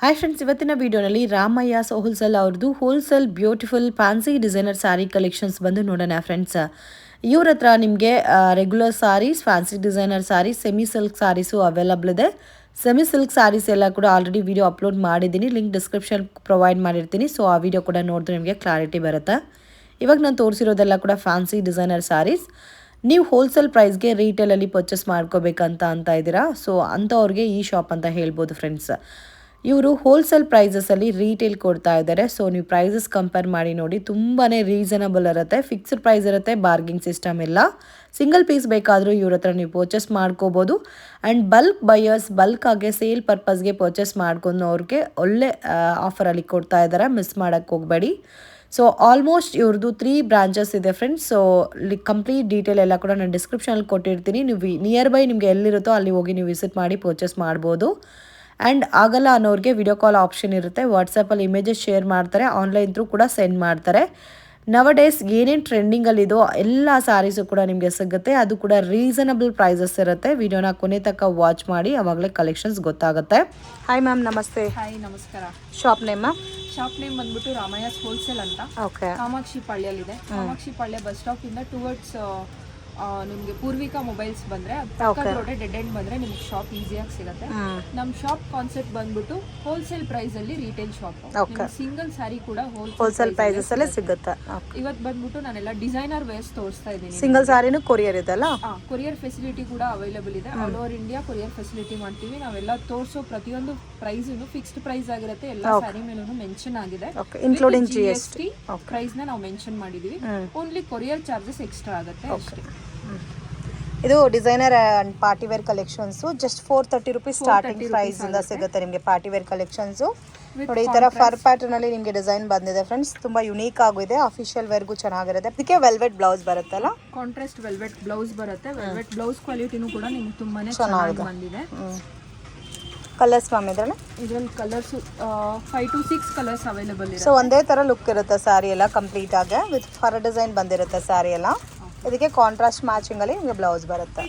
Hi friends, ಇವತ್ತಿನ ವಿಡಿಯೋನಲ್ಲಿ Ramaiah wholesale ಅವ್ರದ್ದು wholesale beautiful fancy designer sari collections ಬಂದು ನೋಡೋಣ ಫ್ರೆಂಡ್ಸ್. ಇವ್ರ ಹತ್ರ ನಿಮಗೆ regular saris, fancy designer saris, semi silk saris available ಇದೆ. ಸೆಮಿ ಸಿಲ್ಕ್ ಸ್ಯಾರೀಸ್ ಎಲ್ಲ ಕೂಡ ಆಲ್ರೆಡಿ ವಿಡಿಯೋ ಅಪ್ಲೋಡ್ ಮಾಡಿದ್ದೀನಿ, ಲಿಂಕ್ ಡಿಸ್ಕ್ರಿಪ್ಷನ್ ಪ್ರೊವೈಡ್ ಮಾಡಿರ್ತೀನಿ. ಸೊ ಆ ವಿಡಿಯೋ ಕೂಡ ನೋಡಿದ್ರೆ ನಿಮಗೆ ಕ್ಲಾರಿಟಿ ಬರುತ್ತೆ. ಇವಾಗ ನಾನು ತೋರಿಸಿರೋದೆಲ್ಲ ಕೂಡ ಫ್ಯಾನ್ಸಿ ಡಿಸೈನರ್ ಸ್ಯಾರೀಸ್. ನೀವು ಹೋಲ್ಸೇಲ್ ಪ್ರೈಸ್ಗೆ ರೀಟೇಲಲ್ಲಿ ಪರ್ಚೇಸ್ ಮಾಡ್ಕೋಬೇಕಂತ ಇದ್ದೀರಾ, ಸೊ ಅಂಥವ್ರಿಗೆ ಈ ಶಾಪ್ ಅಂತ ಹೇಳ್ಬೋದು ಫ್ರೆಂಡ್ಸ್. ಇವರು ಹೋಲ್ಸೇಲ್ ಪ್ರೈಸಸಲ್ಲಿ ರೀಟೇಲ್ ಕೊಡ್ತಾ ಇದ್ದಾರೆ. ಸೊ ನೀವು ಪ್ರೈಸಸ್ ಕಂಪೇರ್ ಮಾಡಿ ನೋಡಿ, ತುಂಬಾ ರೀಸನಬಲ್ ಇರುತ್ತೆ. ಫಿಕ್ಸ್ಡ್ ಪ್ರೈಸ್ ಇರುತ್ತೆ, ಬಾರ್ಗಿಂಗ್ ಸಿಸ್ಟಮ್ ಇಲ್ಲ. ಸಿಂಗಲ್ ಪೀಸ್ ಬೇಕಾದರೂ ಇವ್ರ ಹತ್ರ ನೀವು ಪರ್ಚೇಸ್ ಮಾಡ್ಕೋಬೋದು. ಆ್ಯಂಡ್ ಬಲ್ಕ್ ಬೈಯರ್ಸ್, ಬಲ್ಕಾಗೆ ಸೇಲ್ ಪರ್ಪಸ್ಗೆ ಪರ್ಚೇಸ್ ಮಾಡ್ಕೊಂಡವ್ರಿಗೆ ಒಳ್ಳೆ ಆಫರಲ್ಲಿ ಕೊಡ್ತಾ ಇದ್ದಾರೆ, ಮಿಸ್ ಮಾಡೋಕ್ಕೆ ಹೋಗಬೇಡಿ. ಸೊ ಆಲ್ಮೋಸ್ಟ್ ಇವ್ರದ್ದು 3 ಬ್ರಾಂಚಸ್ ಇದೆ ಫ್ರೆಂಡ್ಸ್. ಸೊ ಕಂಪ್ಲೀಟ್ ಡೀಟೇಲ್ ಎಲ್ಲ ಕೂಡ ನಾನು ಡಿಸ್ಕ್ರಿಪ್ಷನಲ್ಲಿ ಕೊಟ್ಟಿರ್ತೀನಿ. ನೀವು ನಿಯರ್ ಬೈ ನಿಮಗೆ ಎಲ್ಲಿರುತ್ತೋ ಅಲ್ಲಿ ಹೋಗಿ ನೀವು ವಿಸಿಟ್ ಮಾಡಿ ಪರ್ಚೇಸ್ ಮಾಡ್ಬೋದು. ಆ್ಯಂಡ್ ಆಗಲ್ಲ ಅನ್ನೋರಿಗೆ ವಿಡಿಯೋ ಕಾಲ್ ಆಪ್ಷನ್ ಇರುತ್ತೆ. ವಾಟ್ಸಪ್ಪಲ್ಲಿ ಇಮೇಜಸ್ ಶೇರ್ ಮಾಡ್ತಾರೆ, ಆನ್ಲೈನ್ ಥ್ರೂ ಕೂಡ ಸೆಂಡ್ ಮಾಡ್ತಾರೆ. ನವಡೇಸ್ ಏನೇನು ಟ್ರೆಂಡಿಂಗಲ್ಲಿದೋ ಎಲ್ಲ ಸ್ಯಾರೀಸು ಕೂಡ ನಿಮಗೆ ಸಿಗುತ್ತೆ. ಅದು ಕೂಡ ರೀಸನಬಲ್ ಪ್ರೈಸಸ್ ಇರುತ್ತೆ. ವಿಡಿಯೋನ ಕೊನೆ ತನಕ ವಾಚ್ ಮಾಡಿ, ಆವಾಗಲೇ ಕಲೆಕ್ಷನ್ಸ್ ಗೊತ್ತಾಗುತ್ತೆ. ಹಾಯ್ ಮ್ಯಾಮ್, ನಮಸ್ತೆ. ಹಾಯ್, ನಮಸ್ಕಾರ. Shop name ma'am? Shop name ಬಂದ್ಬಿಟ್ಟು ರಾಮಯ್ಯಸ್ ಹೋಲ್ಸೇಲ್ ಅಂತ. ಓಕೆ. ಕಾಮಾಕ್ಷಿ ಪಾಳ್ಯಲ್ಲಿದೆ. ಕಾಮಾಕ್ಷಿ ಪಾಳ್ಯ ಬಸ್ ಸ್ಟಾಪ್ ಇಂದ ಟುವರ್ಡ್ಸ್ ನಿಮಗೆ ಪೂರ್ವಿಕಾ ಮೊಬೈಲ್ಸ್ ಬಂದ್ರೆ ರೋಡ್ ಡೆಡ್ ಎಂಡ್ ಬಂದ್ರೆ ನಿಮ್ಗೆ ಶಾಪ್ ಈಸಿಯಾಗಿ ಸಿಗುತ್ತೆ. ನಮ್ಮ ಶಾಪ್ ಕಾನ್ಸೆಪ್ಟ್ ಬಂದ್ಬಿಟ್ಟು ಹೋಲ್ಸೇಲ್ ಪ್ರೈಸ್ ಅಲ್ಲಿ ರೀಟೇಲ್ ಶಾಪ್. ಸಿಂಗಲ್ ಸ್ಯಾರಿ ಕೂಡ ಹೋಲ್ಸೇಲ್ ಪ್ರೈಸಸ್ ಅಲ್ಲೇ ಸಿಗುತ್ತೆ. ಇವತ್ತು ಬಂದ್ಬಿಟ್ಟು ನಾನೆಲ್ಲ ಡಿಸೈನರ್ ವೇರ್ಸ್ ತೋರಿಸ್ತಾ ಇದ್ದೀನಿ. ಸಿಂಗಲ್ ಸ್ಯಾರಿನೂ ಕೊರಿಯರ್ ಇದೆಲ್ಲ? ಕೊರಿಯರ್ ಫೆಸಿಲಿಟಿ ಕೂಡ ಅವೈಲೇಬಲ್ ಇದೆ. All over India courier facility ಮಾಡ್ತೀವಿ. ನಾವೆಲ್ಲ ತೋರಿಸೋ ಪ್ರತಿಯೊಂದು ಪ್ರೈಸ್ ಫಿಕ್ಸ್ಡ್ ಪ್ರೈಸ್ ಆಗಿರುತ್ತೆ. ಎಲ್ಲ ಸ್ಯಾರಿ ಮೇಲೂ ಮೆನ್ಷನ್ ಆಗಿದೆ, ಇನ್ಕ್ಲೂಡಿಂಗ್ GST ಪ್ರೈಸ್ ನ ನಾವು ಮೆನ್ಷನ್ ಮಾಡಿದೀವಿ. ಓನ್ಲಿ ಕೊರಿಯರ್ ಚಾರ್ಜಸ್ ಎಕ್ಸ್ಟ್ರಾ ಆಗುತ್ತೆ ಅಷ್ಟೇ. ಇದು designer and party wear collections. Just 430 rupees starting price ಇಂದ ಸಿಗುತ್ತೆ ನಿಮಗೆ ಪಾರ್ಟಿ ವೇರ್ ಕಲೆಕ್ಷನ್ಸ್. ನೋಡಿ, ಈ ತರ ಫರ್ ಪ್ಯಾಟರ್ನ್ ಅಲ್ಲಿ ನಿಮಗೆ ಡಿಸೈನ್ ಬಂದಿದೆ ಫ್ರೆಂಡ್ಸ್. ತುಂಬಾ ಯುನೀಕ್ ಆಗಿದೆ, ಅಫಿಷಿಯಲ್ ವೇರ್ಗೂ ಚೆನ್ನಾಗಿರುತ್ತೆ. ಇದಕ್ಕೆ ವೆಲ್ವೆಟ್ ಬ್ಲೌಸ್ ಬರುತ್ತಲ್ಲ, ಕಾಂಟ್ರಾಸ್ಟ್ ವೆಲ್ವೆಟ್ ಬ್ಲೌಸ್ ಬರುತ್ತೆ. ವೆಲ್ವೆಟ್ ಬ್ಲೌಸ್ ಕ್ವಾಲಿಟಿನೂ ಕೂಡ ನಿಮ್ಗೆ ತುಂಬಾನೇ ಚೆನ್ನಾಗಿ ಬಂದಿದೆ. ಕಲರ್ಸ್ ಮ್ಯಾಮ್ ಇದ್ರಲ್ಲಿ ಕಲರ್ಸ್ 5 to 6 ಕಲರ್ಸ್ ಅವೈಲೇಬಲ್ ಇದೆ. ಸೊ ಒಂದೇ ತರ ಲುಕ್ ಇರುತ್ತೆ ಸ್ಯಾರಿ ಎಲ್ಲ ಕಂಪ್ಲೀಟ್ ಆಗಿ. ವಿತ್ ಫರ್ ಡಿಸೈನ್ ಬಂದಿರುತ್ತೆ ಸ್ಯಾರಿ ಎಲ್ಲ. ಇದಕ್ಕೆ ಕಾಂಟ್ರಾಸ್ಟ್ ಮ್ಯಾಚಿಂಗ್ ಅಲ್ಲಿ ನಿಮಗೆ ಬ್ಲೌಸ್ ಬರುತ್ತೆ.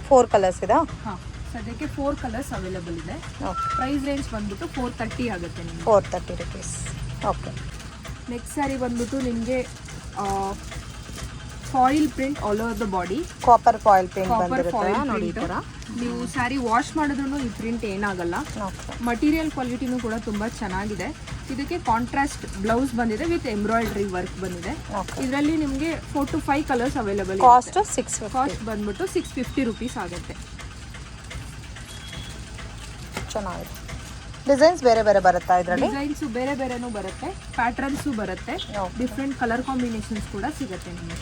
4 ಕಲರ್ಸ್ ಇದೆ. ಸದ್ಯಕ್ಕೆ 4 ಕಲರ್ಸ್ ಅವೈಲೇಬಲ್ ಇದೆ. ಪ್ರೈಸ್ ರೇಂಜ್ ಬಂದ್ಬಿಟ್ಟು 430 ಆಗುತ್ತೆ ನಿಮಗೆ. 430 ರುಪೀಸ್. ಓಕೆ. ನೆಕ್ಸ್ಟ್ ಸ್ಯಾರಿ ಬಂದ್ಬಿಟ್ಟು ನಿಮಗೆ foil print all over the body. Copper foil print ಬಂದಿರುತ್ತೆ ನೋಡಿ. ಈ ತರ ನೀವು ಸ್ಯಾರಿ ವಾಶ್ ಮಾಡಿದ್ರು ಈ ಪ್ರಿಂಟ್ ಏನಾಗಲ್ಲ. ಮಟೀರಿಯಲ್ ಕ್ವಾಲಿಟಿನೂ ಕೂಡ ತುಂಬಾ ಚೆನ್ನಾಗಿದೆ. ಇದಕ್ಕೆ ಕಾಂಟ್ರಾಸ್ಟ್ ಬ್ಲೌಸ್ ಬಂದಿದೆ ವಿತ್ ಎಂಬ್ರಾಯ್ಡ್ರಿ ವರ್ಕ್ ಬಂದಿದೆ. ಇದರಲ್ಲಿ ನಿಮಗೆ 4 to 5 ಕಲರ್ಸ್ ಅವೈಲೇಬಲ್. ಕಾಸ್ಟ್ ಬಂದ್ಬಿಟ್ಟು 650 ರುಪೀಸ್ ಆಗುತ್ತೆ. ಚೆನ್ನಾಗಿದೆ. ಡಿಸೈನ್ಸ್ ಬೇರೆ ಬೇರೆ ಬರುತ್ತಾ ಇದರಲ್ಲಿ? ಡಿಸೈನ್ಸ್ ಬೇರೆ ಬೇರೆನೂ ಬರುತ್ತೆ, ಪ್ಯಾಟರ್ನ್ಸು ಬರುತ್ತೆ, ಡಿಫ್ರೆಂಟ್ ಕಲರ್ ಕಾಂಬಿನೇಷನ್ಸ್ ಕೂಡ ಸಿಗುತ್ತೆ ನಿಮಗೆ.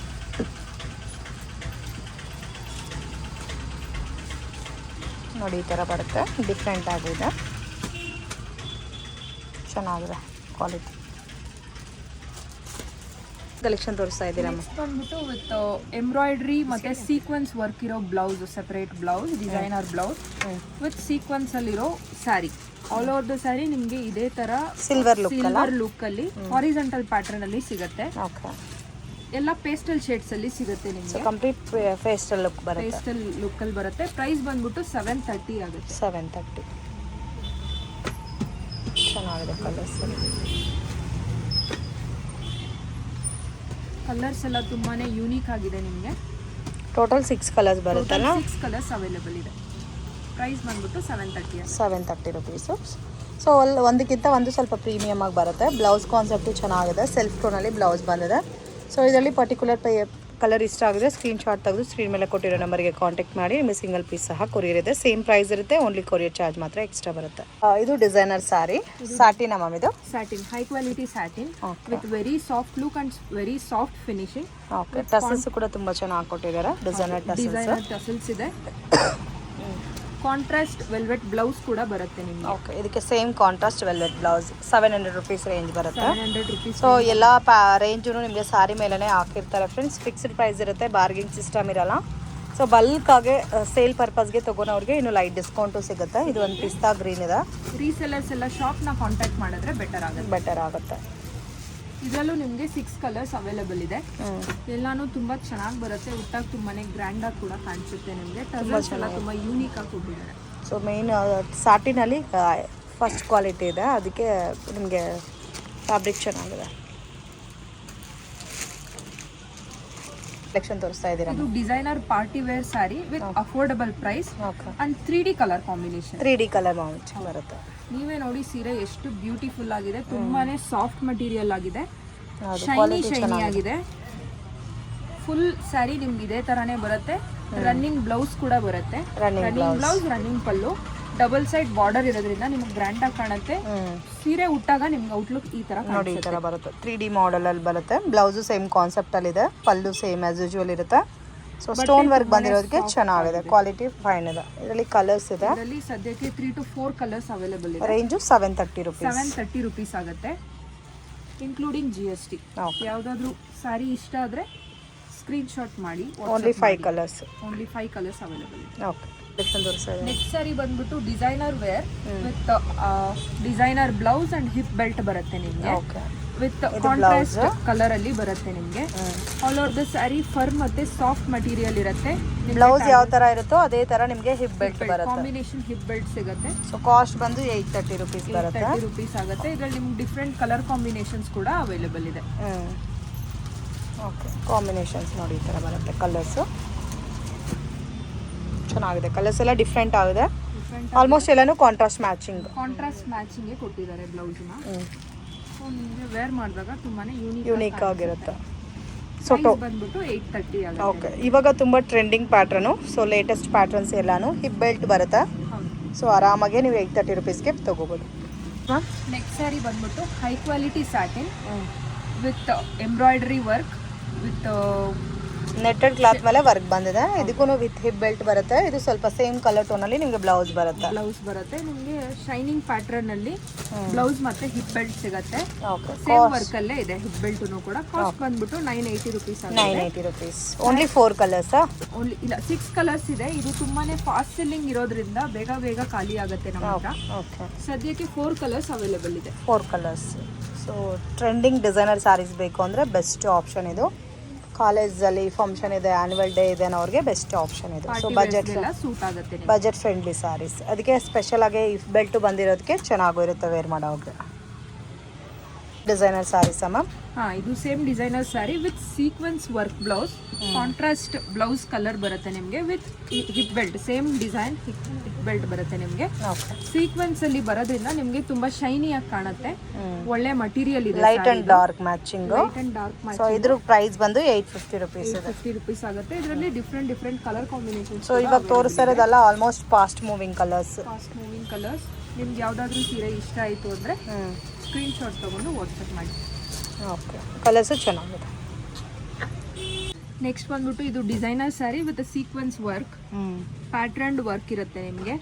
ನೋಡಿ, ಈ ಥರ ಬರುತ್ತೆ, ಡಿಫ್ರೆಂಟ್ ಆಗಿದೆ, ಚೆನ್ನಾಗಿದೆ ಕ್ವಾಲಿಟಿ. ಕಲೆಕ್ಷನ್ ತೋರಿಸ್ತಾ ಇದ್ದೀರಾ? ಬಂದ್ಬಿಟ್ಟು ವಿತ್ ಎಂಬ್ರಾಯ್ಡ್ರಿ ಮತ್ತೆ ಸೀಕ್ವೆನ್ಸ್ ವರ್ಕ್ ಇರೋ blouse, separate blouse, designer blouse with sequence ಅಲ್ಲಿರೋ sari. All over the sari ನಿಮಗೆ ಇದೇ ತರ ಸಿಲ್ವರ್ ಲುಕ್ ಅಲ್ಲಿ ಹಾರಿಜಾಂಟಲ್ ಪ್ಯಾಟರ್ನ್ ಅಲ್ಲಿ ಸಿಗುತ್ತೆ. ಎಲ್ಲ ಪೇಸ್ಟಲ್ ಶೇಡ್ಸ್ ಅಲ್ಲಿ ಸಿಗುತ್ತೆ ನಿಮಗೆ. ಕಂಪ್ಲೀಟ್ ಪೇಸ್ಟಲ್ ಲುಕ್ ಬರುತ್ತೆ. ಪೇಸ್ಟಲ್ ಲುಕ್ ಅಲ್ಲಿ ಬರುತ್ತೆ. ಪ್ರೈಸ್ ಬಂದ್ಬಿಟ್ಟು 730 ಆಗುತ್ತೆ. 730. ಚೆನ್ನಾಗಿದೆ ಕಲರ್ಸ್. ಕಲರ್ಸ್ ಎಲ್ಲ ತುಂಬಾನೇ ಯೂನಿಕ್ ಆಗಿದೆ ನಿಮಗೆ. ಟೋಟಲ್ 6 ಕಲರ್ಸ್ ಬರುತ್ತಲ್ಲ? 6 ಕಲರ್ಸ್ ಅವೈಲೇಬಲ್ ಇದೆ. ಪ್ರೈಸ್ ಬಂದ್ಬಿಟ್ಟು 730 ರುಪೀಸು. ಸೊ ಒಂದಕ್ಕಿಂತ ಒಂದು ಸ್ವಲ್ಪ ಪ್ರೀಮಿಯಮ್ ಆಗಿ ಬರುತ್ತೆ. ಬ್ಲೌಸ್ ಕಾನ್ಸೆಪ್ಟು ಚೆನ್ನಾಗಿದೆ, ಸೆಲ್ಫ್ ಟೋನಲ್ಲಿ ಬ್ಲೌಸ್ ಬಂದಿದೆ. ಸೊ ಇದರಲ್ಲಿ ಪರ್ಟಿಕ್ಯುಲರ್ ಕಲರ್ ಇಷ್ಟ ಆಗಿದೆ ಸ್ಕ್ರೀನ್ಶಾಟ್ ತೆಗೆದು ಸ್ಕ್ರೀನ್ ಮೇಲೆ ಕೊಟ್ಟಿರೋ ನಂಬರ್ಗೆ ಕಾಂಟ್ಯಾಕ್ಟ್ ಮಾಡಿ. ನಿಮಗೆ ಸಿಂಗಲ್ ಪೀಸ್ ಸಹ ಕೊರಿಯರ್ ಇದೆ. ಸೇಮ್ ಪ್ರೈಸ್ ಇರುತ್ತೆ, ಓನ್ಲಿ ಕೊರಿಯರ್ ಚಾರ್ಜ್ ಮಾತ್ರ ಎಕ್ಸ್ಟ್ರಾ ಬರುತ್ತೆ. ಇದು ಡಿಸೈನರ್ ಸ್ಯಾರಿ, ಸ್ಯಾಟಿನ್ ಮ್ಯಾಮ್. ಇದು satin, high quality satin with very soft look and very soft finishing. Okay. Tassels ಕೂಡ ತುಂಬಾ ಚೆನ್ನಾಗಿ ಕೊಟ್ಟಿದ್ದಾರೆ. ಡಿಸೈನರ್ ಟಸಲ್ಸ್ ಇದೆ. ಕಾಂಟ್ರಾಸ್ಟ್ ವೆಲ್ವೆಟ್ ಬ್ಲೌಸ್ ಕೂಡ ಬರುತ್ತೆ ನಿಮಗೆ. ಓಕೆ. ಇದಕ್ಕೆ same contrast velvet blouse 700 rupees range ಬರುತ್ತೆ. 700 ರುಪೀಸ್. ಸೊ ಎಲ್ಲ ರೇಂಜು ನಿಮಗೆ ಸಾರಿ ಮೇಲೇ ಹಾಕಿರ್ತಾರೆ ಫ್ರೆಂಡ್ಸ್. ಫಿಕ್ಸ್ಡ್ ಪ್ರೈಸ್ ಇರುತ್ತೆ, ಬಾರ್ಗಿಂಗ್ ಸಿಸ್ಟಮ್ ಇರಲ್ಲ. ಸೊ ಬಲ್ಕಾಗೆ ಸೇಲ್ ಪರ್ಪಸ್ಗೆ ತೊಗೊಳೋರಿಗೆ ಇನ್ನು ಲೈಟ್ ಡಿಸ್ಕೌಂಟು ಸಿಗುತ್ತೆ. ಇದು ಒಂದು ಪಿಸ್ತಾ ಗ್ರೀನ್ ಇದೆ. ರೀಸೆಲ್ಲರ್ಸ್ ಎಲ್ಲ ಶಾಪ್ನ ಕಾಂಟ್ಯಾಕ್ಟ್ ಮಾಡಿದ್ರೆ ಬೆಟರ್ ಆಗುತ್ತೆ. ಇದರಲ್ಲೂ ನಿಮಗೆ 6 ಕಲರ್ಸ್ ಅವೈಲೇಬಲ್ ಇದೆ. ಎಲ್ಲಾನು ತುಂಬಾ ಚೆನ್ನಾಗಿ ಬರುತ್ತೆ. ಉಟ್ಟಾಗ ತುಂಬಾನೇ ಗ್ರ್ಯಾಂಡ್ ಆಗಿ ಕೂಡ ಕಾಣಿಸುತ್ತೆ ನಿಮಗೆ. ಟಸಲ್ಸ್ ಎಲ್ಲ ತುಂಬಾ ಯೂನಿಕ್ ಆಗಿ ಕೊಟ್ಟಿದ್ದಾರೆ. ಸೊ ಸೊ ಮೇಯ್ನ್ ಸಾಟಿನಲ್ಲಿ ಫಸ್ಟ್ ಕ್ವಾಲಿಟಿ ಇದೆ, ಅದಕ್ಕೆ ನಿಮಗೆ ಫ್ಯಾಬ್ರಿಕ್ ಚೆನ್ನಾಗಿದೆ. ಕಲೆಕ್ಷನ್ ತೋರಿಸ್ತಾ ಇದ್ದೀರಾ? ಇದು designer party wear sari with affordable price and 3D colour combination. 3D colour ಬರುತ್ತೆ. ನೀವೇ ನೋಡಿ ಸೀರೆ ಎಷ್ಟು ಬ್ಯೂಟಿಫುಲ್ ಆಗಿದೆ, ತುಂಬಾನೇ ಸಾಫ್ಟ್ ಮಟೀರಿಯಲ್ ಆಗಿದೆ, ಶೈನಿ ಆಗಿದೆ. ಫುಲ್ ಸ್ಯಾರಿ ನಿಮ್ಗೆ ಇದೇ ತರಾನೇ ಬರುತ್ತೆ. ರನ್ನಿಂಗ್ ಬ್ಲೌಸ್ ಕೂಡ ಬರುತ್ತೆ. Running blouse, running pallu, double side border ಇರೋದ್ರಿಂದ ನಿಮ್ಗೆ ಗ್ರ್ಯಾಂಡ್ ಆಗಿ ಕಾಣುತ್ತೆ. ಸೀರೆ ಉಟ್ಟಾಗ ನಿಮ್ಗೆ ಔಟ್ಲುಕ್ ಈ ತರ ನೋಡಿ, ಈ ತರ ಬರುತ್ತೆ. 3D ಮಾಡೆಲ್ ಅಲ್ಲಿ ಬರುತ್ತೆ. ಬ್ಲೌಸು ಸೇಮ್ ಕಾನ್ಸೆಪ್ಟ್ ಅಲ್ಲಿ ಇದೆ, ಪಲ್ಲು ಸೇಮ್ ಆಸ್ ಯೂಶುವಲ್ ಇರುತ್ತೆ. ಸೊ ಸ್ಟೋನ್ ವರ್ಕ್ ಬಂದಿರೋದಕ್ಕೆ ಚೆನ್ನಾಗಿದೆ, ಕ್ವಾಲಿಟಿ ಫೈನ್ ಇದೆ. ಇದರಲ್ಲಿ ಕಲರ್ಸ್ ಇದೆ. ಇದರಲ್ಲಿ ಸದ್ಯಕ್ಕೆ 3 to 4 ಕಲರ್ಸ್ ಅವೈಲೇಬಲ್ ಇದೆ. Range 730 rupees. 730 rupees ಆಗುತ್ತೆ, ಇನ್ಕ್ಲೂಡಿಂಗ್ GST. ಯಾವ್ದಾದ್ರು ಸ್ಯಾರಿ ಇಷ್ಟ ಆದ್ರೆ ಸ್ಕ್ರೀನ್ ಶಾಟ್ ಮಾಡಿ. ಓನ್ಲಿ 5 ಕಲರ್ಸ್ ಅವೈಲೇಬಲ್ ಇದೆ. ಓಕೆ. ನೆಕ್ಸ್ಟ್ ಸ್ಯಾರಿ ಬಂದ್ಬಿಟ್ಟು designer wear with designer blouse and hip belt ಬರುತ್ತೆ ನಿಮ್ಗೆ. ವಿತ್ ಕಾಂಟ್ರಾಸ್ಟ್ ಕಲರ್ ಅಲ್ಲಿ ಬರುತ್ತೆ ನಿಮ್ಗೆ. All over the sari fur ಮತ್ತೆ ಸಾಫ್ಟ್ ಮಟೀರಿಯಲ್ ಇರುತ್ತೆ. ಬ್ಲೌಸ್ ಯಾವ ತರ ಇರುತ್ತೋ ಅದೇ ತರ ನಿಮ್ಗೆ ಹಿಪ್ ಬೆಲ್ಟ್ ಬರುತ್ತೆ. ಕಾಂಬಿನೇಷನ್ ಹಿಪ್ ಬೆಲ್ಟ್ ಸಿಗುತ್ತೆ. ಸೊ ಕಾಸ್ಟ್ ಬಂದು 830 rupees ಬರುತ್ತೆ. 830 rupees ಆಗುತ್ತೆ. ಇದರಲ್ಲಿ ನಿಮ್ಗೆ ಡಿಫ್ರೆಂಟ್ ಕಲರ್ ಕಾಂಬಿನೇಷನ್ಸ್ ಕೂಡ ಅವೈಲೇಬಲ್ ಇದೆ. ಓಕೆ, ಕಾಂಬಿನೇಷನ್ಸ್ ನೋಡಿ ಈ ತರ ಬರುತ್ತೆ. ಕಲರ್ಸ್ ಚೆನ್ನಾಗಿದೆ, ಕಲರ್ಸ್ ಎಲ್ಲ ಡಿಫ್ರೆಂಟ್ ಆಗಿದೆ. ಆಲ್ಮೋಸ್ಟ್ ಎಲ್ಲಾನು ಕಾಂಟ್ರಾಸ್ಟ್ ಮ್ಯಾಚಿಂಗ್ ಕೊಟ್ಟಿದ್ದಾರೆ ಬ್ಲೌಸ್ನ. ಸೊ ನಿಮಗೆ ವೇರ್ ಮಾಡಿದಾಗ ತುಂಬಾನೇ ಯೂನಿಕ್ ಆಗಿರುತ್ತೆ. ಸೊ ಬಂದ್ಬಿಟ್ಟು 830 ಆಗುತ್ತೆ. ಓಕೆ, ಇವಾಗ ತುಂಬ trending pattern. So latest patterns ಎಲ್ಲಾನು ಹಿಪ್ ಬೆಲ್ಟ್ ಬರುತ್ತೆ. ಸೊ ಆರಾಮಾಗಿ ನೀವು 830 rupeesಗೆ ತಗೋಬೋದು. ನೆಕ್ಸ್ಟ್ ಸ್ಯಾರಿ ಬಂದ್ಬಿಟ್ಟು high quality satin with embroidery work with netted cloth ಮೇಲೆ ವರ್ಕ್ ಬಂದಿದೆ. ಇದಕ್ಕೂ ವಿತ್ ಹಿಪ್ ಬೆಲ್ಟ್ ಬರುತ್ತೆ. ಇದು ಸ್ವಲ್ಪ ಸೇಮ್ ಕಲರ್ ಟೋನ್ ಅಲ್ಲಿ ನಿಮಗೆ ಬ್ಲೌಸ್ ಬರುತ್ತೆ. ನಿಮಗೆ ಶೈನಿಂಗ್ ಪ್ಯಾಟರ್ನ್ ಅಲ್ಲಿ ಬ್ಲೌಸ್ ಮತ್ತೆ ಹಿಪ್ ಬೆಲ್ಟ್ ಸಿಗುತ್ತೆ. ಸೇಮ್ ವರ್ಕ್ ಅಲ್ಲೇ ಇದೆ ಹಿಪ್ ಬೆಲ್ಟ್ ಕೂಡ. ಕಾಸ್ಟ್ ಬಂದ್ಬಿಟ್ಟು 980 rupees ಆಗುತ್ತೆ. 980 rupees. Only 4 colours. ಓನ್ಲಿ ಇಲ್ಲ 6 ಕಲರ್ಸ್ ಇದೆ. ಇದು ತುಂಬಾನೇ ಫಾಸ್ಟ್ ಸೆಲ್ಲಿಂಗ್ ಇರೋದ್ರಿಂದ ಬೇಗ ಖಾಲಿ ಆಗುತ್ತೆ ನಮ್ಮ ಹತ್ರ. ಸದ್ಯಕ್ಕೆ 4 ಕಲರ್ಸ್ ಅವೈಲೇಬಲ್ ಇದೆ. 4 colours. So trending designer saris ಬೇಕು ಅಂದರೆ ಬೆಸ್ಟ್ ಆಪ್ಷನ್ ಇದು. ಕಾಲೇಜಲ್ಲಿ ಫಂಕ್ಷನ್ ಇದೆ, ಆ್ಯನ್ಯುವಲ್ ಡೇ ಇದೆ ಅನ್ನೋರಿಗೆ ಬೆಸ್ಟ್ ಆಪ್ಷನ್ ಇದು. So budget friendly saris. ಅದಕ್ಕೆ ಸ್ಪೆಷಲ್ ಆಗಿ ಇಫ್ ಬೆಲ್ಟು ಬಂದಿರೋದಕ್ಕೆ ಚೆನ್ನಾಗಿರುತ್ತೆ ವೇರ್ ಮಾಡೋಕೆ. Designer saris ma'am. ಇದು same designer sari with sequence work blouse, contrast blouse colour ಬರುತ್ತೆ ನಿಮಗೆ. With hip belt same design hip belt ಬರುತ್ತೆ ನಿಮಗೆ. ಸೀಕ್ವೆನ್ಸ್ ಅಲ್ಲಿ ಬರೋದ್ರಿಂದ ನಿಮಗೆ ತುಂಬಾ ಶೈನಿ ಆಗಿ ಕಾಣುತ್ತೆ. ಒಳ್ಳೆ ಮಟೀರಿಯಲ್ ಇದೆ. Light and dark matching. So ಇದ್ರ ಪ್ರೈಸ್ ಬಂದು 850 rupees ಇದೆ. 50 rupees ಆಗುತ್ತೆ. ಇದರಲ್ಲಿ ಡಿಫ್ರೆಂಟ್ ಕಲರ್ ಕಾಂಬಿನೇಷನ್. ಸೊ ಇವಾಗ ತೋರಿಸ್ತಿರೋದಲ್ಲ ಆಲ್ಮೋಸ್ಟ್ ಫಾಸ್ಟ್ ಮೂವಿಂಗ್ ಕಲರ್ಸ್. ನಿಮ್ಗೆ ಯಾವ್ದಾದ್ರು ಸೀರೆ ಇಷ್ಟ ಆಯ್ತು ಅಂದ್ರೆ ಸ್ಕ್ರೀನ್ ಶಾಟ್ ತಗೊಂಡು ವಾಟ್ಸ್ಆಪ್ ಮಾಡಿ. ಓಕೆ, ಕಲರ್ಸ್ ಚೆನ್ನಾಗಿದೆ. ನೆಕ್ಸ್ಟ್ ಬಂದ್ಬಿಟ್ಟು ಇದು designer sari with sequence work, patterned work ಇರುತ್ತೆ ನಿಮಗೆ.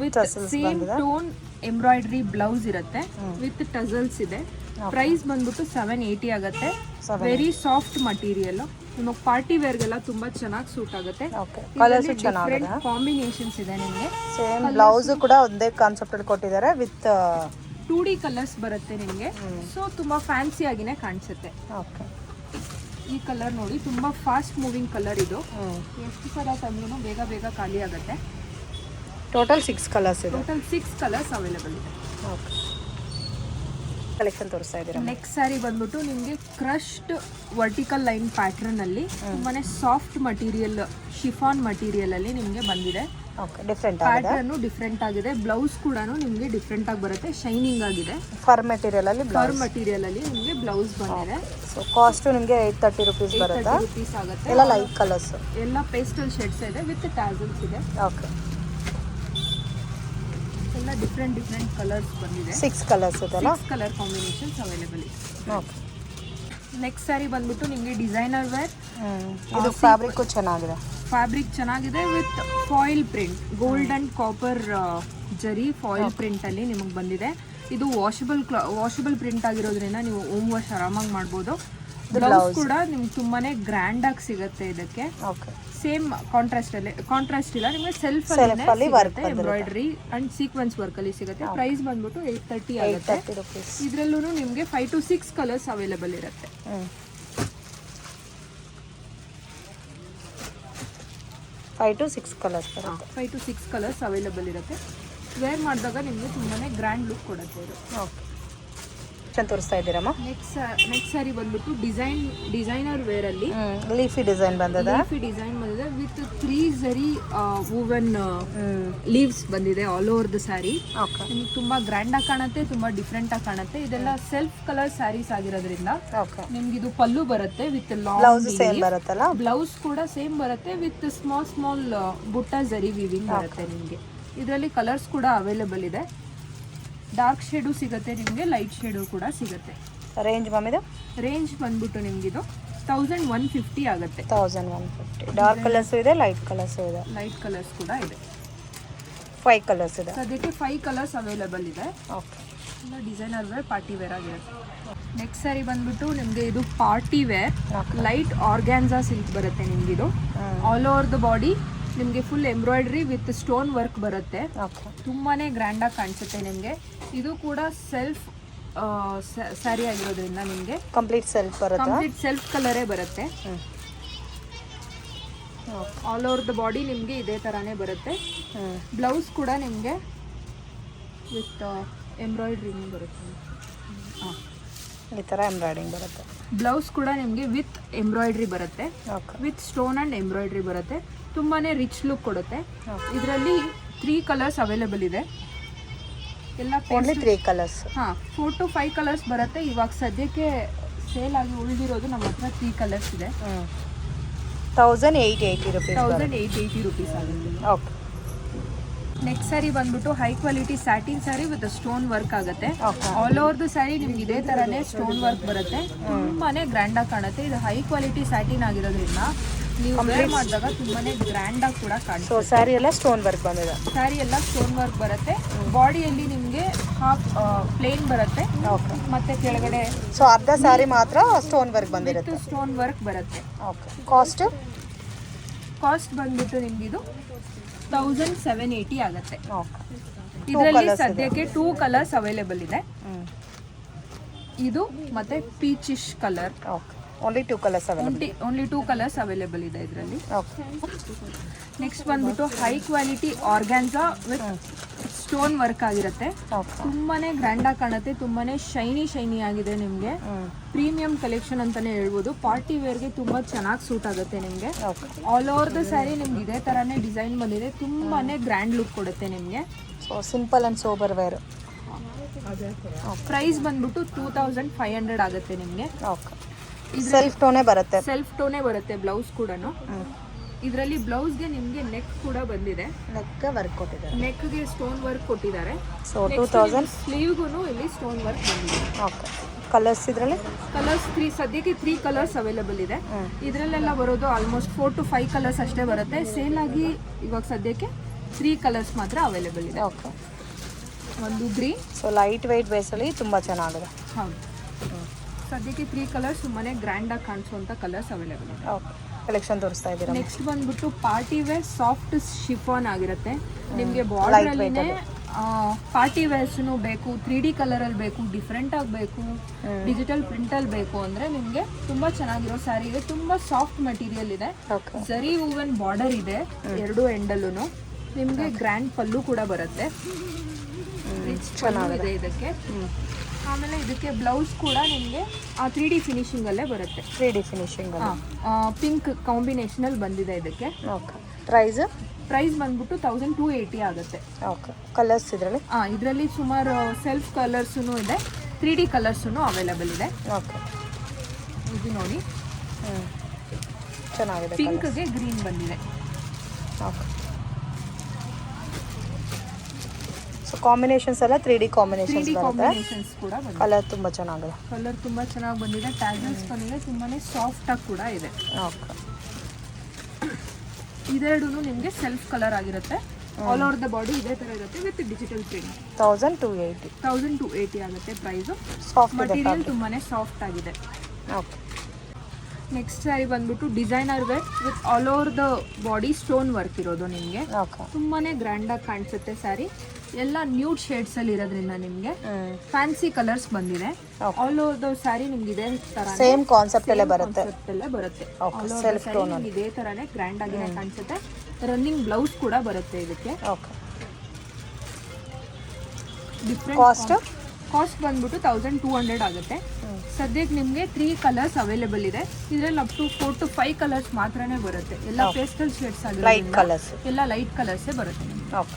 With same tone embroidery blouse ಇರುತ್ತೆ ವಿತ್ ಟಸಲ್ಸ್ ಇದೆ. ಪ್ರೈಸ್ ಬಂದ್ಬಿಟ್ಟು 780 ಆಗುತ್ತೆ. Very soft material. ನಿಮಗೆ ಪಾರ್ಟಿ ವೇರ್ಗೆಲ್ಲ ತುಂಬಾ ಚೆನ್ನಾಗಿ ಸೂಟ್ ಆಗುತ್ತೆ. ಕಲರ್ಸ್ ಚೆನ್ನಾಗಿದೆ. ಕಾಂಬಿನೇಷನ್ಸ್ ಇದೆ ನಿಮಗೆ. ಸೇಮ್ ಬ್ಲೌಸ್ ಕೂಡ ಒಂದೇ ಕಾನ್ಸೆಪ್ಟ್ ಅಲ್ಲಿ ಕೊಟ್ಟಿದ್ದಾರೆ. ವಿತ್ 2D ಕಲರ್ಸ್ ಬರುತ್ತೆ ನಿಮಗೆ. ಸೊ ತುಂಬಾ ಫ್ಯಾನ್ಸಿ ಆಗಿನೇ ಕಾಣಿಸುತ್ತೆ. ಈ ಕಲರ್ ನೋಡಿ, ತುಂಬಾ ಫಾಸ್ಟ್ ಮೂವಿಂಗ್ ಕಲರ್ ಇದು. ಎಷ್ಟು ಸಲ ತಂದ್ರೂ ಬೇಗ ಖಾಲಿ ಆಗುತ್ತೆ. ಟೋಟಲ್ 6 ಕಲರ್ಸ್ ಇದೆ. ಟೋಟಲ್ 6 ಕಲರ್ಸ್ ಅವೈಲೇಬಲ್ ಇದೆ. ಕಲೆಕ್ಷನ್ ತೋರಿಸ್ತಾ ಇದ್ದೀರಾ. ನೆಕ್ಸ್ಟ್ ಸ್ಯಾರಿ ಬಂದ್ಬಿಟ್ಟು ನಿಮಗೆ ಕ್ರಶ್ಡ್ ವರ್ಟಿಕಲ್ ಲೈನ್ ಪ್ಯಾಟರ್ನ್ ಅಲ್ಲಿ ತುಂಬಾನೇ ಸಾಫ್ಟ್ ಮಟೀರಿಯಲ್, ಶಿಫಾನ್ ಮಟೀರಿಯಲ್ ಅಲ್ಲಿ ನಿಮಗೆ ಬಂದಿದೆ. ಡಿಫ್ರೆಂಟ್ ಆಗಿದೆ. ಬ್ಲೌಸ್ ಕೂಡ ನಿಮಗೆ ಡಿಫ್ರೆಂಟ್ ಆಗಿ ಬರುತ್ತೆ, ಶೈನಿಂಗ್ ಆಗಿದೆ. ಫರ್ ಮೆಟೀರಿಯಲ್ ಅಲ್ಲಿ ನಿಮಗೆ ಬ್ಲೌಸ್ ಬಂದಿದೆ. ಸೊ ಕಾಸ್ಟ್ ನಿಮಗೆ 830 rupees ಬರುತ್ತೆ. ಆಗುತ್ತೆ. ಎಲ್ಲ ಲೈಟ್ ಕಲರ್ಸ್, ಎಲ್ಲ ಪೇಸ್ಟಲ್ ಶೇಡ್ಸ್ ಇದೆ ವಿತ್ ಟ್ಯಾಸಲ್ಸ್ ಇದೆ. ಓಕೆ, ಎಲ್ಲ ಡಿಫ್ರೆಂಟ್ ಕಲರ್ಸ್ ಬಂದಿದೆ. 6 ಕಲರ್ಸ್ ಇದೆಲ್ಲ. 6 ಕಲರ್ ಕಾಂಬಿನೇಷನ್ಸ್ ಅವೈಲೇಬಲ್ ಇದೆ. ಓಕೆ. ನೆಕ್ಸ್ಟ್ ಸ್ಯಾರಿ ಬಂದ್ಬಿಟ್ಟು ನಿಮಗೆ ಡಿಸೈನರ್ ವೇರ್. ಇದು ಫ್ಯಾಬ್ರಿಕ್ ಚೆನ್ನಾಗಿದೆ. With foil print, gold and copper ಜರಿ ಫಾಯಿಲ್ ಪ್ರಿಂಟ್ ಅಲ್ಲಿ ನಿಮಗೆ ಬಂದಿದೆ. ಇದು ವಾಷಬಲ್ ಪ್ರಿಂಟ್ ಆಗಿರೋದ್ರಿಂದ ನೀವು ಹೋಮ್ ವಾಶ್ ಆರಾಮಾಗಿ ಮಾಡ್ಬೋದು. ಬ್ಲೌಸ್ ಕೂಡ ನಿಮ್ಗೆ ತುಂಬಾನೇ ಗ್ರ್ಯಾಂಡ್ ಆಗಿ ಸಿಗುತ್ತೆ ಇದಕ್ಕೆ. ಸೇಮ್ ಕಾಂಟ್ರಾಸ್ಟ್ ಇಲ್ಲ ನಿಮಗೆ, ಸೆಲ್ಫ್ ಅಲ್ಲಿ ಎಂಬ್ರಾಯ್ಡರಿ ಅಂಡ್ ಸೀಕ್ವೆನ್ಸ್ ವರ್ಕ್ ಅಲ್ಲಿ ಸಿಗುತ್ತೆ. ಪ್ರೈಸ್ ಬಂದ್ಬಿಟ್ಟು 830 ಆಗುತ್ತೆ. ಇದ್ರಲ್ಲೂ ನಿಮಗೆ 5 to 6 ಕಲರ್ಸ್ ಅವೈಲೇಬಲ್ ಇರುತ್ತೆ. 5 to 6 ಕಲರ್ಸ್ ಬರುತ್ತೆ. 5 to 6 ಕಲರ್ಸ್ ಅವೈಲೇಬಲ್ ಇರುತ್ತೆ. ವೇರ್ ಮಾಡಿದಾಗ ನಿಮಗೆ ತುಂಬಾ ಗ್ರ್ಯಾಂಡ್ ಲುಕ್ ಕೊಡುತ್ತೆ ಇದು. ಓಕೆ, ಚೆನ್ನಾಗಿ ತೋರಿಸ್ತಾ ಇದ್ದೀರಮ್ಮ. ನೆಕ್ಸ್ಟ್ ಸ್ಯಾರಿ ಬಂದ್ಬಿಟ್ಟು ಡಿಸೈನರ್ ವೇರ್ ಅಲ್ಲಿ ಲೀಫಿ ಡಿಸೈನ್ ಬಂದಿದೆ. ಲೀಫಿ ಡಿಸೈನ್ ಬಂದಿದೆ ವಿತ್ 3 ಜರಿ ವೂವನ್ ಲೀವ್ಸ್ ಬಂದಿದೆ ಆಲ್ ಓವರ್ ದ ಸ್ಯಾರಿ. ನಿಮಗೆ ತುಂಬಾ ಗ್ರ್ಯಾಂಡ್ ಆಗಿ ಕಾಣುತ್ತೆ, ತುಂಬಾ ಡಿಫ್ರೆಂಟ್ ಆಗಿ ಕಾಣುತ್ತೆ. ಇದೆಲ್ಲ ಸೆಲ್ಫ್ ಕಲರ್ ಸ್ಯಾರೀಸ್ ಆಗಿರೋದ್ರಿಂದ ನಿಮ್ಗೆ ಇದು ಪಲ್ಲು ಬರುತ್ತೆ ವಿತ್ ಬ್ಲೌಸ್ ಸೇಮ್ ಬರುತ್ತಲ್ಲ. ಬ್ಲೌಸ್ ಕೂಡ ಸೇಮ್ ಬರುತ್ತೆ ವಿತ್ ಸ್ಮಾಲ್ ಬುಟ್ಟ ಜರಿ ವೀವಿಂಗ್ ಬರುತ್ತೆ ನಿಮಗೆ. ಇದರಲ್ಲಿ ಕಲರ್ಸ್ ಕೂಡ ಅವೈಲೇಬಲ್ ಇದೆ. ಡಾರ್ಕ್ ಶೇಡು ಸಿಗುತ್ತೆ ನಿಮಗೆ, ಲೈಟ್ ಶೇಡು ಕೂಡ ಸಿಗುತ್ತೆ. ರೇಂಜ್ ಬಂದಿದೆ, ರೇಂಜ್ ಬಂದ್ಬಿಟ್ಟು ನಿಮಗಿದು 1150 ಆಗುತ್ತೆ. 1150. ಡಾರ್ಕ್ ಕಲರ್ಸ್ ಇದೆ, ಲೈಟ್ ಕಲರ್ಸ್ ಇದೆ. ಲೈಟ್ ಕಲರ್ಸ್ ಕೂಡ ಇದೆ. 5 ಕಲರ್ಸ್ ಇದೆ. ಸದ್ಯಕ್ಕೆ 5 ಕಲರ್ಸ್ ಅವೈಲೇಬಲ್ ಇದೆ. ಓಕೆ, ಎಲ್ಲ ಡಿಸೈನರ್ ವೇರ್, ಪಾರ್ಟಿ ವೇರ್ ಆಗಿರುತ್ತೆ. ನೆಕ್ಸ್ಟ್ ಸ್ಯಾರಿ ಬಂದ್ಬಿಟ್ಟು ನಿಮಗೆ ಇದು party wear light organza silk ಬರುತ್ತೆ ನಿಮಗಿದು. ಆಲ್ ಓವರ್ ದ ಬಾಡಿ ನಿಮಗೆ full embroidery with stone work ಬರುತ್ತೆ. ತುಂಬಾನೇ ಗ್ರ್ಯಾಂಡ್ ಆಗಿ ಕಾಣಿಸುತ್ತೆ ನಿಮಗೆ. ಇದು ಕೂಡ ಸೆಲ್ಫ್ ಸ್ಯಾರಿ ಆಗಿರೋದ್ರಿಂದ ನಿಮಗೆ ಕಂಪ್ಲೀಟ್ ಸೆಲ್ಫ್ ಬರುತ್ತೆ. ಕಂಪ್ಲೀಟ್ ಸೆಲ್ಫ್ ಕಲರೇ ಬರುತ್ತೆ. ಆಲ್ ಓವರ್ ದ ಬಾಡಿ ನಿಮಗೆ ಇದೇ ತರಾನೇ ಬರುತ್ತೆ. ಬ್ಲೌಸ್ ಕೂಡ ನಿಮಗೆ ವಿತ್ ಎಂಬ್ರಾಯ್ಡ್ರಿ ಬರುತ್ತೆ. ಈ ಥರ ಎಂಬ್ರಾಯ್ಡಿಂಗ್ ಬರುತ್ತೆ. ಬ್ಲೌಸ್ ಕೂಡ ನಿಮಗೆ ವಿತ್ ಎಂಬ್ರಾಯ್ಡ್ರಿ ಬರುತ್ತೆ, ವಿತ್ ಸ್ಟೋನ್ ಆ್ಯಂಡ್ ಎಂಬ್ರಾಯ್ಡ್ರಿ ಬರುತ್ತೆ. ತುಂಬಾ ರಿಚ್ ಲುಕ್ ಕೊಡುತ್ತೆ. ಇದರಲ್ಲಿ 3 ಕಲರ್ಸ್ ಅವೈಲೇಬಲ್ ಇದೆ. ಎಲ್ಲ ಓನ್ಲಿ 3 ಕಲರ್ಸ್. 4 to 5 ಕಲರ್ಸ್ ಬರುತ್ತೆ. ಇವಾಗ ಸದ್ಯಕ್ಕೆ ಸೇಲ್ ಆಗಿ ಉಳಿದಿರೋದು ನಮ್ಮ ಹತ್ರ 3 ಕಲರ್ಸ್ ಇದೆ. 1880 rupees. 1880 rupees ಆಗುತ್ತೆ. ಓಕೆ, ನೆಕ್ಸ್ಟ್ ಸ್ಯಾರಿ ಬಂದ್ಬಿಟ್ಟು high quality satin sari with stone work ಆಗುತ್ತೆ. ಆಲ್ ಓವರ್ ದ ಸ್ಯಾರಿ ನಿಮ್ಗೆ ಇದೇ ತರಾನೇ ಸ್ಟೋನ್ ವರ್ಕ್ ಬರುತ್ತೆ. ತುಂಬಾನೇ ಗ್ರ್ಯಾಂಡ್ ಆಗಿ ಕಾಣುತ್ತೆ. ಇದು ಹೈ ಕ್ವಾಲಿಟಿ ಸ್ಯಾಟಿನ್ ಆಗಿರೋದ್ರಿಂದ ನೀವು ವೇರ್ ಮಾಡಿದಾಗ ತುಂಬಾನೇ ಗ್ರ್ಯಾಂಡ್ ಆಗಿ ಕೂಡ ಕಾಣುತ್ತೆ. ಸೊ ಸ್ಯಾರಿ ಎಲ್ಲ ಸ್ಟೋನ್ ವರ್ಕ್ ಬಂದಿದೆ. ಸ್ಯಾರಿ ಎಲ್ಲ ಸ್ಟೋನ್ ವರ್ಕ್ ಬರುತ್ತೆ. ಬಾಡಿಯಲ್ಲಿ ನಿಮಗೆ ಹಾಫ್ ಪ್ಲೇನ್ ಬರುತ್ತೆ, ಮತ್ತೆ ಕೆಳಗಡೆ ಸೊ ಅರ್ಧ ಸ್ಯಾರಿ ಮಾತ್ರ ಸ್ಟೋನ್ ವರ್ಕ್ ಬಂದಿರುತ್ತೆ. ಸ್ಟೋನ್ ವರ್ಕ್ ಬರುತ್ತೆ. ಓಕೆ, ಕಾಸ್ಟ್ ಬಂದ್ಬಿಟ್ಟು ನಿಮ್ಗೆ ಇದು 1780 ಆಗುತ್ತೆ. ಓಕೆ, ಇದರಲ್ಲಿ ಸದ್ಯಕ್ಕೆ 2 ಕಲರ್ಸ್ ಅವೈಲೇಬಲ್ ಇದೆ. ಇದು ಮತ್ತೆ peachish colour. Okay, only 2 colours available. Only 2 colours available ಇದೆ ಇದರಲ್ಲಿ. ಓಕೆ, ನೆಕ್ಸ್ಟ್ ಬಂದ್ಬಿಟ್ಟು high quality organza with stone work ಆಗಿರುತ್ತೆ. ತುಂಬಾನೇ ಗ್ರ್ಯಾಂಡ್ ಆಗಿ ಕಾಣುತ್ತೆ. ತುಂಬಾನೇ ಶೈನಿ ಆಗಿದೆ. ನಿಮಗೆ ಪ್ರೀಮಿಯಂ ಕಲೆಕ್ಷನ್ ಅಂತಾನೆ ಹೇಳ್ಬೋದು. ಪಾರ್ಟಿ ವೇರ್ಗೆ ತುಂಬಾ ಚೆನ್ನಾಗಿ ಸೂಟ್ ಆಗುತ್ತೆ ನಿಮಗೆ. ಆಲ್ ಓವರ್ ದ ಸ್ಯಾರಿ ನಿಮ್ಗೆ ಇದೇ ತರಾನೇ ಡಿಸೈನ್ ಬಂದಿದೆ. ತುಂಬಾನೇ ಗ್ರ್ಯಾಂಡ್ ಲುಕ್ ಕೊಡುತ್ತೆ ನಿಮಗೆ. So simple and sober wear. Price ಬಂದ್ಬಿಟ್ಟು 2500 ಆಗುತ್ತೆ ನಿಮಗೆ. ಓಕೆ, ಸೆಲ್ಫ್ ಟೋನೇ ಬರುತ್ತೆ. ಸೆಲ್ಫ್ ಟೋನೇ ಬರುತ್ತೆ. ಬ್ಲೌಸ್ ಕೂಡ ಇದರಲ್ಲಿ ಬ್ಲೌಸ್ಗೆ ನಿಮಗೆ ನೆಕ್ ಕೂಡ ಬಂದಿದೆ. ನೆಕ್ ವರ್ಕ್ ಕೊಟ್ಟಿದ್ದಾರೆ. ನೆಕ್ಗೆ ಸ್ಟೋನ್ ವರ್ಕ್ ಕೊಟ್ಟಿದ್ದಾರೆ. ಸೊ 2000. ಸ್ಲೀವ್ಗೂ ಇಲ್ಲಿ ಸ್ಟೋನ್ ವರ್ಕ್ ಬಂದಿದೆ. ಓಕೆ, ಕಲರ್ಸ್ ಇದರಲ್ಲಿ ಕಲರ್ಸ್ ಸದ್ಯಕ್ಕೆ 3 ಕಲರ್ಸ್ ಅವೈಲೇಬಲ್ ಇದೆ. ಇದರಲ್ಲೆಲ್ಲ ಬರೋದು ಆಲ್ಮೋಸ್ಟ್ 4 to 5 ಕಲರ್ಸ್ ಅಷ್ಟೇ ಬರುತ್ತೆ. ಸೇಲ್ ಆಗಿ ಇವಾಗ ಸದ್ಯಕ್ಕೆ 3 ಕಲರ್ಸ್ ಮಾತ್ರ ಅವೈಲೇಬಲ್ ಇದೆ. ಓಕೆ, ಒಂದು ಗ್ರೀನ್. ಸೊ ಲೈಟ್ ವೆಯ್ಟ್ ಬೇಸಲ್ಲಿ ತುಂಬ ಚೆನ್ನಾಗಿದೆ. ಹೌದು, ಸದ್ಯಕ್ಕೆ 3 ಕಲರ್ಸ್ ತುಂಬಾನೇ ಗ್ರ್ಯಾಂಡ್ ಆಗಿ ಕಾಣಿಸುವಂತ ಕಲರ್ಸ್ ಅವೈಲೇಬಲ್ ಇದೆ. ಓಕೆ, ಕಲೆಕ್ಷನ್ ತೋರಿಸ್ತಾ ಇದ್ದೀರಾ. ನೆಕ್ಸ್ಟ್ ಬಂದ್ಬಿಟ್ಟು ಪಾರ್ಟಿ ವೇರ್ ಸಾಫ್ಟ್ ಶಿಫಾನ್ ಆಗಿರುತ್ತೆ. ನಿಮಗೆ ಬಾರ್ಡರ್ ಅಲ್ಲಿನೇ ಪಾರ್ಟಿ ವೇರ್ಸ್ನು ಬೇಕು, 3D ಕಲರಲ್ಲಿ ಬೇಕು, ಡಿಫ್ರೆಂಟ್ ಆಗಬೇಕು, ಡಿಜಿಟಲ್ ಪ್ರಿಂಟಲ್ಲಿ ಬೇಕು ಅಂದರೆ ನಿಮಗೆ ತುಂಬ ಚೆನ್ನಾಗಿರೋ ಸ್ಯಾರಿ ಇದೆ. ತುಂಬ ಸಾಫ್ಟ್ ಮೆಟೀರಿಯಲ್ ಇದೆ. ಜರಿ ಹೂವನ್ ಬಾರ್ಡರ್ ಇದೆ 2 ಎಂಡಲ್ಲೂ. ನಿಮಗೆ ಗ್ರ್ಯಾಂಡ್ ಪಲ್ಲು ಕೂಡ ಬರುತ್ತೆ. ಚೆನ್ನಾಗಿದೆ ಇದಕ್ಕೆ. ಆಮೇಲೆ ಇದಕ್ಕೆ ಬ್ಲೌಸ್ ಕೂಡ ನಿಮಗೆ 3D ಫಿನಿಶಿಂಗ್ ಅಲ್ಲೇ ಬರುತ್ತೆ. 3D ಫಿನಿಶಿಂಗ್ ಪಿಂಕ್ ಕಾಂಬಿನೇಷನ್ ಅಲ್ಲಿ ಬಂದಿದೆ ಇದಕ್ಕೆ. ಓಕೆ, ಪ್ರೈಸ್ ಬಂದ್ಬಿಟ್ಟು 1280 ಆಗುತ್ತೆ. ಓಕೆ, ಕಲರ್ಸ್ ಇದರಲ್ಲಿ ಸುಮಾರು ಸೆಲ್ಫ್ ಕಲರ್ಸೂ ಇದೆ, 3D ಕಲರ್ಸೂ ಅವೈಲೇಬಲ್ ಇದೆ. ಓಕೆ, ಇದು ನೋಡಿ ಚೆನ್ನಾಗಿದೆ. ಪಿಂಕ್ಗೆ ಗ್ರೀನ್ ಬಂದಿದೆ. ಓಕೆ, ಸೊ ಕಾಂಬಿನೇಷನ್ಸ್ ಎಲ್ಲ 3D ಕಾಂಬಿನೇಷನ್ಸ್ ಕೂಡ ಬಂದಿದೆ. ಕಲರ್ ತುಂಬ ಚೆನ್ನಾಗಿದೆ. ಕಲರ್ ತುಂಬ ಚೆನ್ನಾಗಿ ಬಂದಿದೆ. ಟ್ಯಾಗಲ್ಸ್ ಬಂದಿದೆ. ತುಂಬಾನೇ ಸಾಫ್ಟ್ ಆಗಿ ಕೂಡ ಇದೆ. ಓಕೆ, ಇದೆರಡೂ ನಿಮಗೆ ಸೆಲ್ಫ್ ಕಲರ್ ಆಗಿರುತ್ತೆ. ಆಲ್ ಓವರ್ ದ ಬಾಡಿ ಇದೇ ತರ ಇರುತ್ತೆ ವಿತ್ ಡಿಜಿಟಲ್ ಪ್ರಿಂಟ್. 1280 ಆಗುತ್ತೆ ಪ್ರೈಸು. ಸಾಫ್ಟ್ ಮಟೀರಿಯಲ್ ತುಂಬಾನೇ ಸಾಫ್ಟ್ ಆಗಿದೆ. ಓಕೆ, ನೆಕ್ಸ್ಟ್ ಸ್ಯಾರಿ ಬಂದ್ಬಿಟ್ಟು designer wear with all over the body stone work ಇರೋದು. ನಿಮಗೆ ತುಂಬಾನೇ ಗ್ರ್ಯಾಂಡ್ ಆಗಿ ಕಾಣಿಸುತ್ತೆ ಸ್ಯಾರಿ. ಎಲ್ಲ ನ್ಯೂಡ್ ಶೇಡ್ಸ್ ಅಲ್ಲಿ ಇರೋದ್ರಿಂದ ನಿಮಗೆ ಫ್ಯಾನ್ಸಿ ಕಲರ್ಸ್ ಬಂದಿದೆ. ಆಲ್ ಓವರ್ ದ ಸ್ಯಾರಿ ನಿಮ್ಗೆ ಇದೇ ತರ ಸೇಮ್ ಕಾನ್ಸೆಪ್ಟ್ ಅಲ್ಲೇ ಬರುತ್ತೆ. ಆಲ್ ಓವರ್ ಸ್ಯಾರಿ ಇದೇ ತರಾನೇ ಗ್ರ್ಯಾಂಡ್ ಆಗಿನೇ ಕಾಣಿಸುತ್ತೆ. ರನ್ನಿಂಗ್ ಬ್ಲೌಸ್ ಕೂಡ ಬರುತ್ತೆ ಇದಕ್ಕೆ. ಓಕೆ. ಡಿಫ್ರೆಂಟ್ ಕಾಸ್ಟ್ ಬಂದ್ಬಿಟ್ಟು 1200 ಆಗುತ್ತೆ. ಸದ್ಯಕ್ಕೆ ನಿಮಗೆ 3 ಕಲರ್ಸ್ ಅವೈಲೇಬಲ್ ಇದೆ. ಇದರಲ್ಲಿ ಅಪ್ ಟು 4 to 5 ಕಲರ್ಸ್ ಮಾತ್ರನೇ ಬರುತ್ತೆ. ಎಲ್ಲ ಪೇಸ್ಟಲ್ ಶೇಡ್ಸ್ ಆಗಿರೋದ್ರಿಂದ ಎಲ್ಲ ಲೈಟ್ ಕಲರ್ಸೇ ಬರುತ್ತೆ ನಿಮಗೆ. ಓಕೆ.